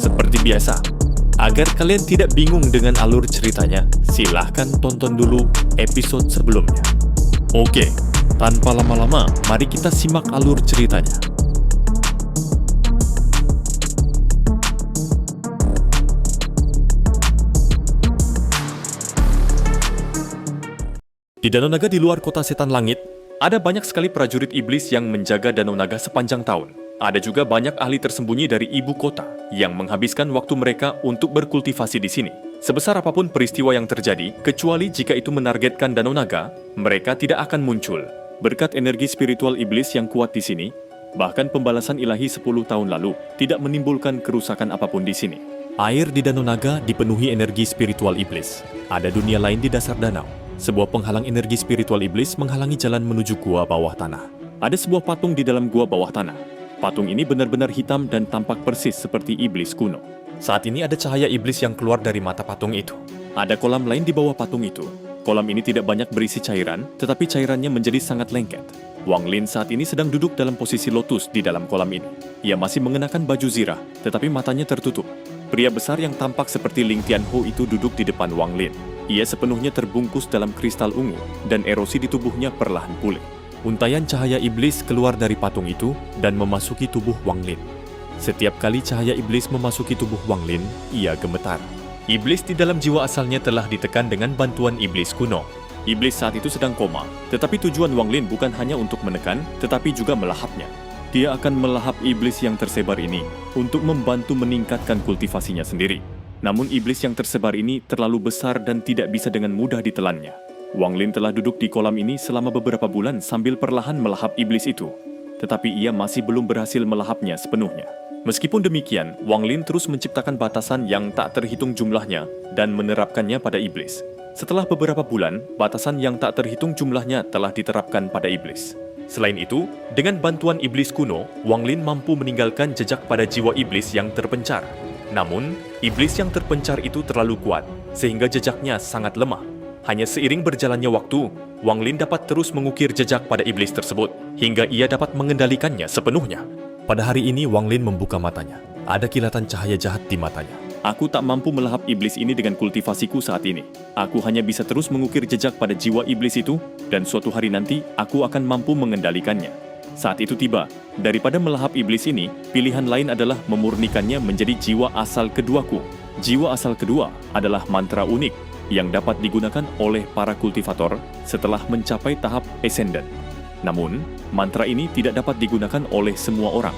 Seperti biasa, agar kalian tidak bingung dengan alur ceritanya, silahkan tonton dulu episode sebelumnya. Oke, tanpa lama-lama, mari kita simak alur ceritanya. Di Danau Naga di luar kota setan langit, ada banyak sekali prajurit iblis yang menjaga Danau Naga sepanjang tahun. Ada juga banyak ahli tersembunyi dari ibu kota yang menghabiskan waktu mereka untuk berkultivasi di sini. Sebesar apapun peristiwa yang terjadi, kecuali jika itu menargetkan Danau Naga, mereka tidak akan muncul. Berkat energi spiritual iblis yang kuat di sini, bahkan pembalasan ilahi 10 tahun lalu tidak menimbulkan kerusakan apapun di sini. Air di Danau Naga dipenuhi energi spiritual iblis. Ada dunia lain di dasar danau. Sebuah penghalang energi spiritual iblis menghalangi jalan menuju gua bawah tanah. Ada sebuah patung di dalam gua bawah tanah. Patung ini benar-benar hitam dan tampak persis seperti iblis kuno. Saat ini ada cahaya iblis yang keluar dari mata patung itu. Ada kolam lain di bawah patung itu. Kolam ini tidak banyak berisi cairan, tetapi cairannya menjadi sangat lengket. Wang Lin saat ini sedang duduk dalam posisi lotus di dalam kolam ini. Ia masih mengenakan baju zirah, tetapi matanya tertutup. Pria besar yang tampak seperti Ling Tianho itu duduk di depan Wang Lin. Ia sepenuhnya terbungkus dalam kristal ungu, dan erosi di tubuhnya perlahan pulih. Untaian cahaya iblis keluar dari patung itu dan memasuki tubuh Wang Lin. Setiap kali cahaya iblis memasuki tubuh Wang Lin, ia gemetar. Iblis di dalam jiwa asalnya telah ditekan dengan bantuan iblis kuno. Iblis saat itu sedang koma, tetapi tujuan Wang Lin bukan hanya untuk menekan, tetapi juga melahapnya. Dia akan melahap iblis yang tersebar ini untuk membantu meningkatkan kultivasinya sendiri. Namun iblis yang tersebar ini terlalu besar dan tidak bisa dengan mudah ditelannya. Wang Lin telah duduk di kolam ini selama beberapa bulan sambil perlahan melahap iblis itu. Tetapi ia masih belum berhasil melahapnya sepenuhnya. Meskipun demikian, Wang Lin terus menciptakan batasan yang tak terhitung jumlahnya dan menerapkannya pada iblis. Setelah beberapa bulan, batasan yang tak terhitung jumlahnya telah diterapkan pada iblis. Selain itu, dengan bantuan iblis kuno, Wang Lin mampu meninggalkan jejak pada jiwa iblis yang terpencar. Namun, iblis yang terpencar itu terlalu kuat, sehingga jejaknya sangat lemah. Hanya seiring berjalannya waktu, Wang Lin dapat terus mengukir jejak pada iblis tersebut, hingga ia dapat mengendalikannya sepenuhnya. Pada hari ini, Wang Lin membuka matanya. Ada kilatan cahaya jahat di matanya. Aku tak mampu melahap iblis ini dengan kultivasiku saat ini. Aku hanya bisa terus mengukir jejak pada jiwa iblis itu, dan suatu hari nanti, aku akan mampu mengendalikannya. Saat itu tiba, daripada melahap iblis ini, pilihan lain adalah memurnikannya menjadi jiwa asal keduaku. Jiwa asal kedua adalah mantra unik yang dapat digunakan oleh para kultivator setelah mencapai tahap ascendant. Namun, mantra ini tidak dapat digunakan oleh semua orang.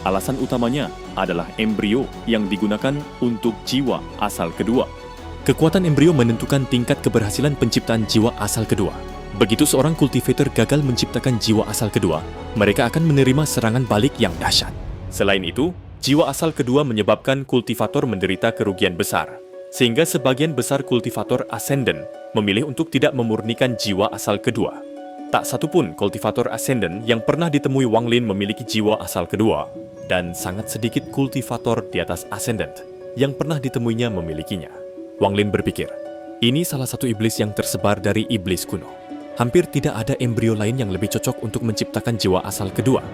Alasan utamanya adalah embrio yang digunakan untuk jiwa asal kedua. Kekuatan embrio menentukan tingkat keberhasilan penciptaan jiwa asal kedua. Begitu seorang kultivator gagal menciptakan jiwa asal kedua, mereka akan menerima serangan balik yang dahsyat. Selain itu, jiwa asal kedua menyebabkan kultivator menderita kerugian besar, sehingga sebagian besar kultivator ascendant memilih untuk tidak memurnikan jiwa asal kedua. Tak satupun kultivator ascendant yang pernah ditemui Wang Lin memiliki jiwa asal kedua, dan sangat sedikit kultivator di atas ascendant yang pernah ditemuinya memilikinya. Wang Lin berpikir, ini salah satu iblis yang tersebar dari iblis kuno. Hampir tidak ada embrio lain yang lebih cocok untuk menciptakan jiwa asal kedua.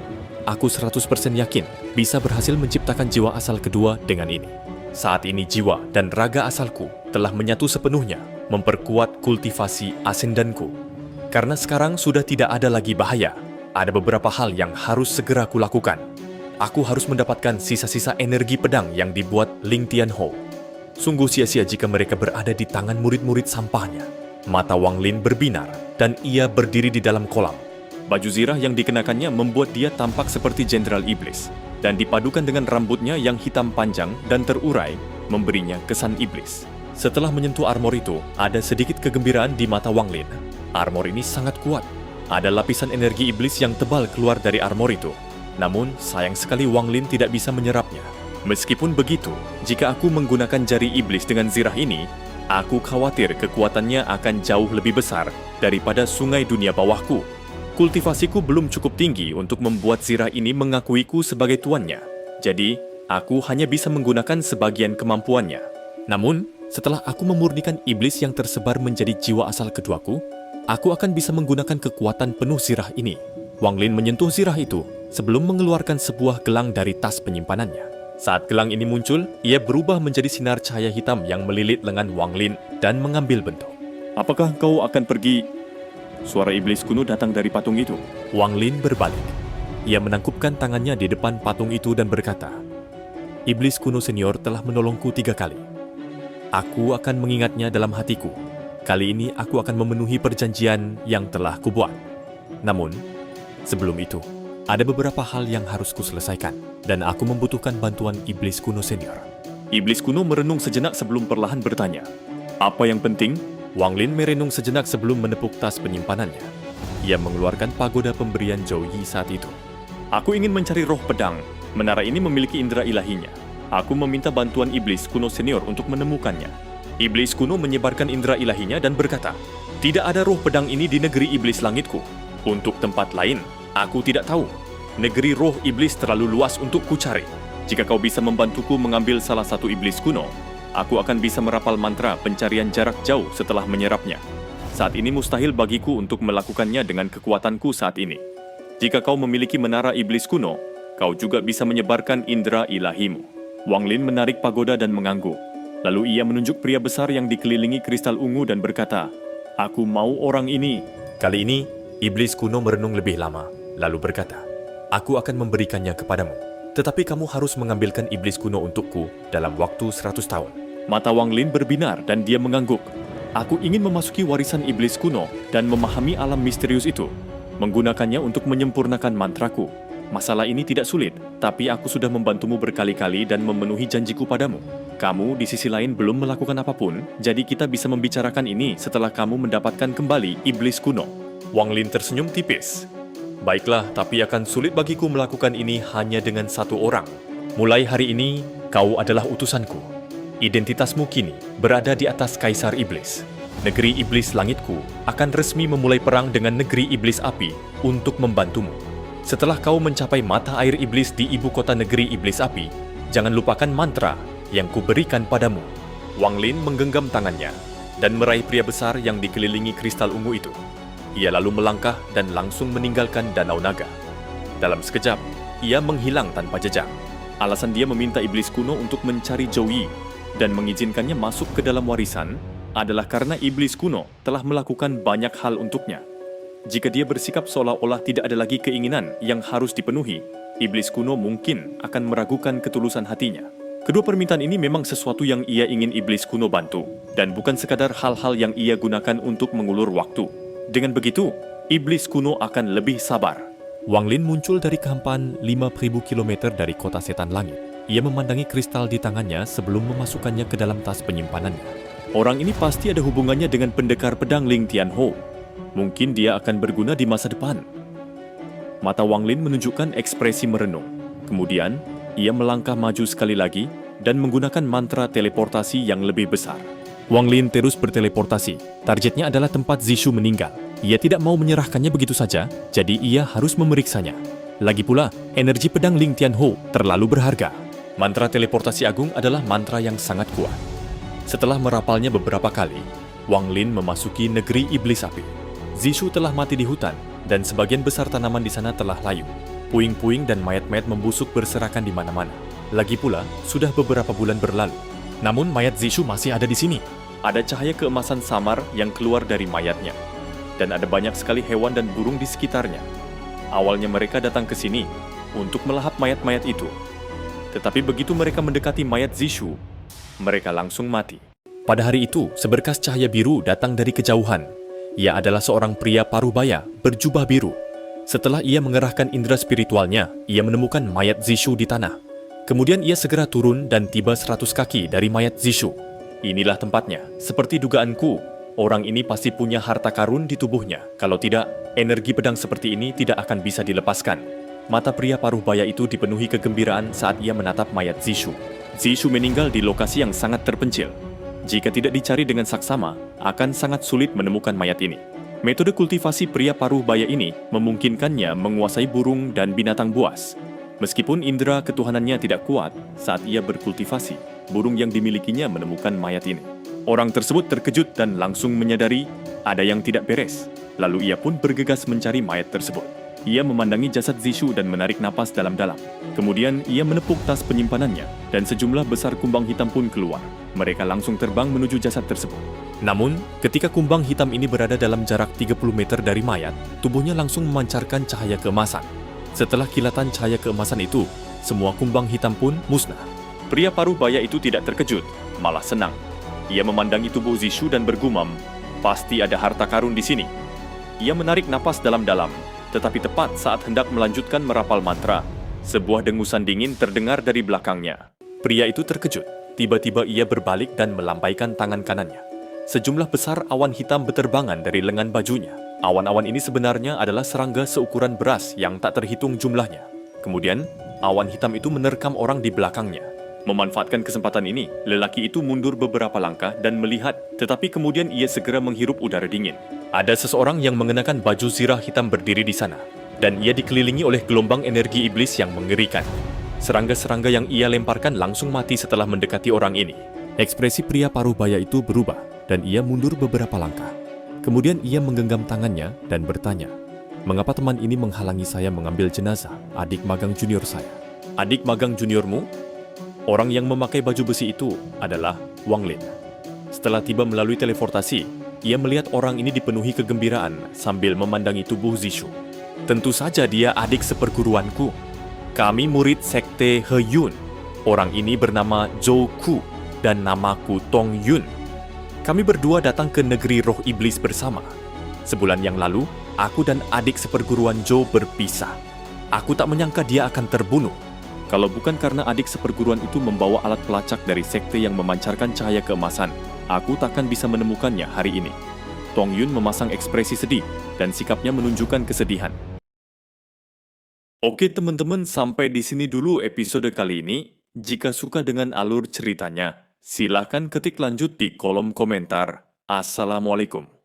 Aku 100% yakin bisa berhasil menciptakan jiwa asal kedua dengan ini. Saat ini jiwa dan raga asalku telah menyatu sepenuhnya, memperkuat kultivasi ascendanku. Karena sekarang sudah tidak ada lagi bahaya, ada beberapa hal yang harus segera kulakukan. Aku harus mendapatkan sisa-sisa energi pedang yang dibuat Ling Tianho. Sungguh sia-sia jika mereka berada di tangan murid-murid sampahnya. Mata Wang Lin berbinar, dan ia berdiri di dalam kolam. Baju zirah yang dikenakannya membuat dia tampak seperti jenderal iblis, dan dipadukan dengan rambutnya yang hitam panjang dan terurai, memberinya kesan iblis. Setelah menyentuh armor itu, ada sedikit kegembiraan di mata Wang Lin. Armor ini sangat kuat. Ada lapisan energi iblis yang tebal keluar dari armor itu. Namun, sayang sekali Wang Lin tidak bisa menyerapnya. Meskipun begitu, jika aku menggunakan jari iblis dengan zirah ini, aku khawatir kekuatannya akan jauh lebih besar daripada sungai dunia bawahku. Kultivasiku belum cukup tinggi untuk membuat zirah ini mengakuiku sebagai tuannya. Jadi, aku hanya bisa menggunakan sebagian kemampuannya. Namun, setelah aku memurnikan iblis yang tersebar menjadi jiwa asal keduaku, aku akan bisa menggunakan kekuatan penuh zirah ini. Wang Lin menyentuh zirah itu sebelum mengeluarkan sebuah gelang dari tas penyimpanannya. Saat gelang ini muncul, ia berubah menjadi sinar cahaya hitam yang melilit lengan Wang Lin dan mengambil bentuk. Apakah kau akan pergi? Suara iblis kuno datang dari patung itu. Wang Lin berbalik. Ia menangkupkan tangannya di depan patung itu dan berkata, "Iblis kuno senior telah menolongku 3 kali. Aku akan mengingatnya dalam hatiku. Kali ini aku akan memenuhi perjanjian yang telah kubuat. Namun, sebelum itu, ada beberapa hal yang harus kuselesaikan, dan aku membutuhkan bantuan iblis kuno senior." Iblis kuno merenung sejenak sebelum perlahan bertanya, "Apa yang penting?" Wang Lin merenung sejenak sebelum menepuk tas penyimpanannya. Ia mengeluarkan pagoda pemberian Zhou Yi saat itu. "Aku ingin mencari roh pedang. Menara ini memiliki indera ilahinya. Aku meminta bantuan iblis kuno senior untuk menemukannya." Iblis kuno menyebarkan indera ilahinya dan berkata, "Tidak ada roh pedang ini di negeri iblis langitku. Untuk tempat lain, aku tidak tahu. Negeri roh iblis terlalu luas untuk kucari. Jika kau bisa membantuku mengambil salah satu iblis kuno, aku akan bisa merapal mantra pencarian jarak jauh setelah menyerapnya. Saat ini mustahil bagiku untuk melakukannya dengan kekuatanku saat ini. Jika kau memiliki menara iblis kuno, kau juga bisa menyebarkan indera ilahimu." Wang Lin menarik pagoda dan mengangguk. Lalu ia menunjuk pria besar yang dikelilingi kristal ungu dan berkata, "Aku mau orang ini." Kali ini, iblis kuno merenung lebih lama, lalu berkata, "Aku akan memberikannya kepadamu. Tetapi kamu harus mengambilkan iblis kuno untukku dalam waktu 100 tahun. Mata Wang Lin berbinar dan dia mengangguk. "Aku ingin memasuki warisan iblis kuno dan memahami alam misterius itu. Menggunakannya untuk menyempurnakan mantraku. Masalah ini tidak sulit, tapi aku sudah membantumu berkali-kali dan memenuhi janjiku padamu. Kamu di sisi lain belum melakukan apapun, jadi kita bisa membicarakan ini setelah kamu mendapatkan kembali iblis kuno." Wang Lin tersenyum tipis. "Baiklah, tapi akan sulit bagiku melakukan ini hanya dengan satu orang. Mulai hari ini, kau adalah utusanku. Identitasmu kini berada di atas Kaisar Iblis. Negeri Iblis Langitku akan resmi memulai perang dengan negeri Iblis Api untuk membantumu. Setelah kau mencapai mata air iblis di ibu kota negeri Iblis Api, jangan lupakan mantra yang kuberikan padamu." Wang Lin menggenggam tangannya dan meraih pria besar yang dikelilingi kristal ungu itu. Ia lalu melangkah dan langsung meninggalkan Danau Naga. Dalam sekejap, ia menghilang tanpa jejak. Alasan dia meminta iblis kuno untuk mencari Zhou Yi dan mengizinkannya masuk ke dalam warisan adalah karena iblis kuno telah melakukan banyak hal untuknya. Jika dia bersikap seolah-olah tidak ada lagi keinginan yang harus dipenuhi, iblis kuno mungkin akan meragukan ketulusan hatinya. Kedua permintaan ini memang sesuatu yang ia ingin iblis kuno bantu, dan bukan sekadar hal-hal yang ia gunakan untuk mengulur waktu. Dengan begitu, iblis kuno akan lebih sabar. Wang Lin muncul dari kehampaan 5.000 km dari kota setan langit. Ia memandangi kristal di tangannya sebelum memasukkannya ke dalam tas penyimpanannya. Orang ini pasti ada hubungannya dengan pendekar pedang Ling Tianhou. Mungkin dia akan berguna di masa depan. Mata Wang Lin menunjukkan ekspresi merenung. Kemudian, ia melangkah maju sekali lagi dan menggunakan mantra teleportasi yang lebih besar. Wang Lin terus berteleportasi. Targetnya adalah tempat Zishu meninggal. Ia tidak mau menyerahkannya begitu saja, jadi ia harus memeriksanya. Lagi pula, energi pedang Ling Tianhou terlalu berharga. Mantra teleportasi agung adalah mantra yang sangat kuat. Setelah merapalnya beberapa kali, Wang Lin memasuki negeri iblis api. Zishu telah mati di hutan, dan sebagian besar tanaman di sana telah layu. Puing-puing dan mayat-mayat membusuk berserakan di mana-mana. Lagi pula, sudah beberapa bulan berlalu. Namun mayat Zishu masih ada di sini. Ada cahaya keemasan samar yang keluar dari mayatnya. Dan ada banyak sekali hewan dan burung di sekitarnya. Awalnya mereka datang ke sini untuk melahap mayat-mayat itu. Tetapi begitu mereka mendekati mayat Zishu, mereka langsung mati. Pada hari itu, seberkas cahaya biru datang dari kejauhan. Ia adalah seorang pria parubaya berjubah biru. Setelah ia mengerahkan indera spiritualnya, ia menemukan mayat Zishu di tanah. Kemudian ia segera turun dan tiba 100 kaki dari mayat Zishu. Inilah tempatnya. Seperti dugaanku, orang ini pasti punya harta karun di tubuhnya. Kalau tidak, energi pedang seperti ini tidak akan bisa dilepaskan. Mata pria parubaya itu dipenuhi kegembiraan saat ia menatap mayat Zishu. Zishu meninggal di lokasi yang sangat terpencil. Jika tidak dicari dengan saksama, akan sangat sulit menemukan mayat ini. Metode kultivasi pria parubaya ini memungkinkannya menguasai burung dan binatang buas. Meskipun indera ketuhanannya tidak kuat, saat ia berkultivasi, burung yang dimilikinya menemukan mayat ini. Orang tersebut terkejut dan langsung menyadari ada yang tidak beres. Lalu ia pun bergegas mencari mayat tersebut. Ia memandangi jasad Zishu dan menarik napas dalam-dalam. Kemudian ia menepuk tas penyimpanannya dan sejumlah besar kumbang hitam pun keluar. Mereka langsung terbang menuju jasad tersebut. Namun, ketika kumbang hitam ini berada dalam jarak 30 meter dari mayat, tubuhnya langsung memancarkan cahaya keemasan. Setelah kilatan cahaya keemasan itu, semua kumbang hitam pun musnah. Pria paruh baya itu tidak terkejut, malah senang. Ia memandangi tubuh Zishu dan bergumam, pasti ada harta karun di sini. Ia menarik napas dalam-dalam, tetapi tepat saat hendak melanjutkan merapal mantra, sebuah dengusan dingin terdengar dari belakangnya. Pria itu terkejut. Tiba-tiba ia berbalik dan melambaikan tangan kanannya. Sejumlah besar awan hitam berterbangan dari lengan bajunya. Awan-awan ini sebenarnya adalah serangga seukuran beras yang tak terhitung jumlahnya. Kemudian, awan hitam itu menerkam orang di belakangnya. Memanfaatkan kesempatan ini, lelaki itu mundur beberapa langkah dan melihat, tetapi kemudian ia segera menghirup udara dingin. Ada seseorang yang mengenakan baju zirah hitam berdiri di sana, dan ia dikelilingi oleh gelombang energi iblis yang mengerikan. Serangga-serangga yang ia lemparkan langsung mati setelah mendekati orang ini. Ekspresi pria paruh baya itu berubah, dan ia mundur beberapa langkah. Kemudian ia menggenggam tangannya dan bertanya, "Mengapa teman ini menghalangi saya mengambil jenazah adik magang junior saya?" "Adik magang juniormu?" Orang yang memakai baju besi itu adalah Wang Lin. Setelah tiba melalui teleportasi, ia melihat orang ini dipenuhi kegembiraan sambil memandangi tubuh Zishu. "Tentu saja dia adik seperguruanku. Kami murid sekte He Yun. Orang ini bernama Zhou Ku dan namaku Tong Yun. Kami berdua datang ke negeri roh iblis bersama. Sebulan yang lalu, aku dan adik seperguruan Zhou berpisah. Aku tak menyangka dia akan terbunuh. Kalau bukan karena adik seperguruan itu membawa alat pelacak dari sekte yang memancarkan cahaya keemasan, aku takkan bisa menemukannya hari ini." Tong Yun memasang ekspresi sedih dan sikapnya menunjukkan kesedihan. Oke teman-teman, sampai di sini dulu episode kali ini. Jika suka dengan alur ceritanya, silakan ketik lanjut di kolom komentar. Assalamualaikum.